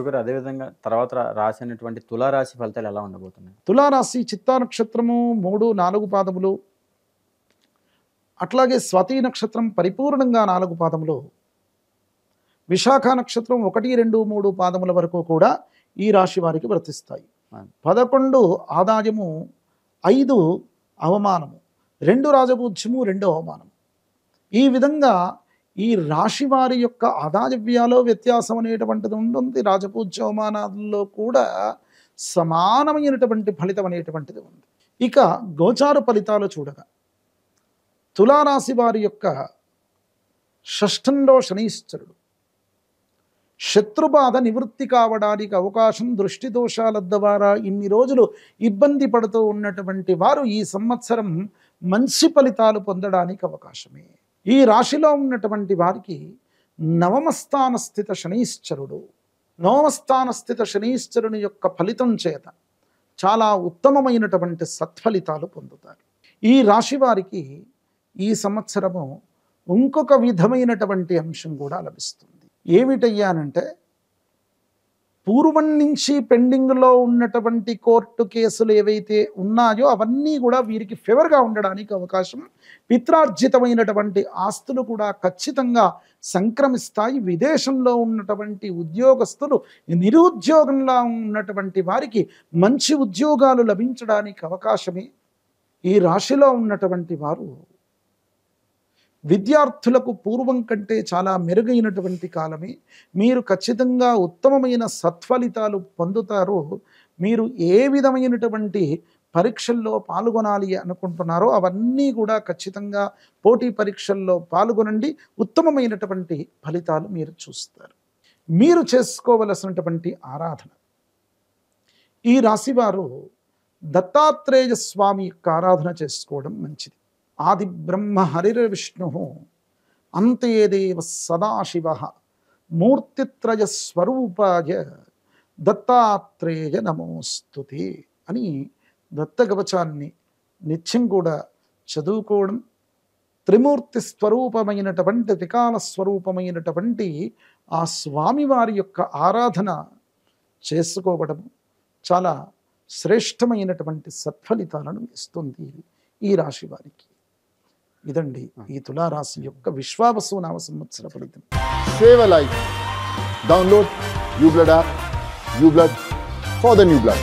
గురుగారు అదేవిధంగా తర్వాత రాసినటువంటి తులారాశి ఫలితాలు ఎలా ఉండబోతున్నాయి? తులారాశి చిత్తా నక్షత్రము 3, 4 పాదములు, అట్లాగే స్వాతి నక్షత్రం పరిపూర్ణంగా 4 పాదములు, విశాఖ నక్షత్రం 1, 2, 3 పాదముల వరకు కూడా ఈ రాశి వారికి వర్తిస్తాయి. 11 ఆదాయము, 5 అవమానము, 2 రాజపూజ్యము, 2 అవమానము. ఈ విధంగా ఈ రాశి వారి యొక్క ఆదాయ వ్యయాలో వ్యత్యాసం అనేటువంటిది ఉంటుంది. రాజపూజ్య అవమానాల్లో కూడా సమానమైనటువంటి ఫలితం అనేటువంటిది ఉంది. ఇక గోచార ఫలితాలు చూడగా తులారాశి వారి యొక్క షష్ఠంలో శనీశ్వరుడు, శత్రుబాధ నివృత్తి కావడానికి అవకాశం, దృష్టి దోషాల ద్వారా ఇన్ని రోజులు ఇబ్బంది పడుతూ ఉన్నటువంటి వారు ఈ సంవత్సరం మంచి ఫలితాలు పొందడానికి అవకాశమే. ఈ రాశిలో ఉన్నటువంటి వారికి నవమస్థాన స్థిత శనీశ్వరుడు, నవమస్థాన స్థిత శనీశ్వరుని యొక్క ఫలితం చేత చాలా ఉత్తమమైనటువంటి సత్ఫలితాలు పొందుతారు. ఈ రాశి వారికి ఈ సంవత్సరము ఇంకొక విధమైనటువంటి అంశం కూడా లభిస్తుంది. ఏమిటయ్యానంటే, పూర్వం నుంచి పెండింగ్లో ఉన్నటువంటి కోర్టు కేసులు ఏవైతే ఉన్నాయో అవన్నీ కూడా వీరికి ఫేవర్గా ఉండడానికి అవకాశం. పిత్రార్జితమైనటువంటి ఆస్తులు కూడా ఖచ్చితంగా సంక్రమిస్తాయి. విదేశంలో ఉన్నటువంటి ఉద్యోగస్తులు, నిరుద్యోగంలో ఉన్నటువంటి వారికి మంచి ఉద్యోగాలు లభించడానికి అవకాశమే. ఈ రాశిలో ఉన్నటువంటి వారు విద్యార్థులకు పూర్వం కంటే చాలా మెరుగైనటువంటి కాలమే. మీరు ఖచ్చితంగా ఉత్తమమైన సత్ఫలితాలు పొందుతారు. మీరు ఏ విధమైనటువంటి పరీక్షల్లో పాల్గొనాలి అనుకుంటున్నారో అవన్నీ కూడా ఖచ్చితంగా పోటీ పరీక్షల్లో పాల్గొనండి. ఉత్తమమైనటువంటి ఫలితాలు మీరు చూస్తారు. మీరు చేసుకోవలసినటువంటి ఆరాధన, ఈ రాశివారు దత్తాత్రేయ స్వామి యొక్క ఆరాధన చేసుకోవడం మంచిది. ఆది బ్రహ్మ హరిర్విష్ణు అంతే దేవ సదాశివ మూర్తిత్రయ స్వరూపాయ దత్తాత్రేయ నమోస్తుతే అని దత్తకవచాన్ని నిత్యం కూడా చదువుకోవడం, త్రిమూర్తి స్వరూపమైనటువంటి, త్రికాల స్వరూపమైనటువంటి ఆ స్వామివారి యొక్క ఆరాధన చేసుకోవడం చాలా శ్రేష్టమైనటువంటి సత్ఫలితాలను ఇస్తుంది ఈ రాశి వారికి. ఇదండి ఈ తులారాశి యొక్క విశ్వావసు నామ సంవత్సర ఫలితం. Save a life. Download uBlood app. uBlood for the new blood.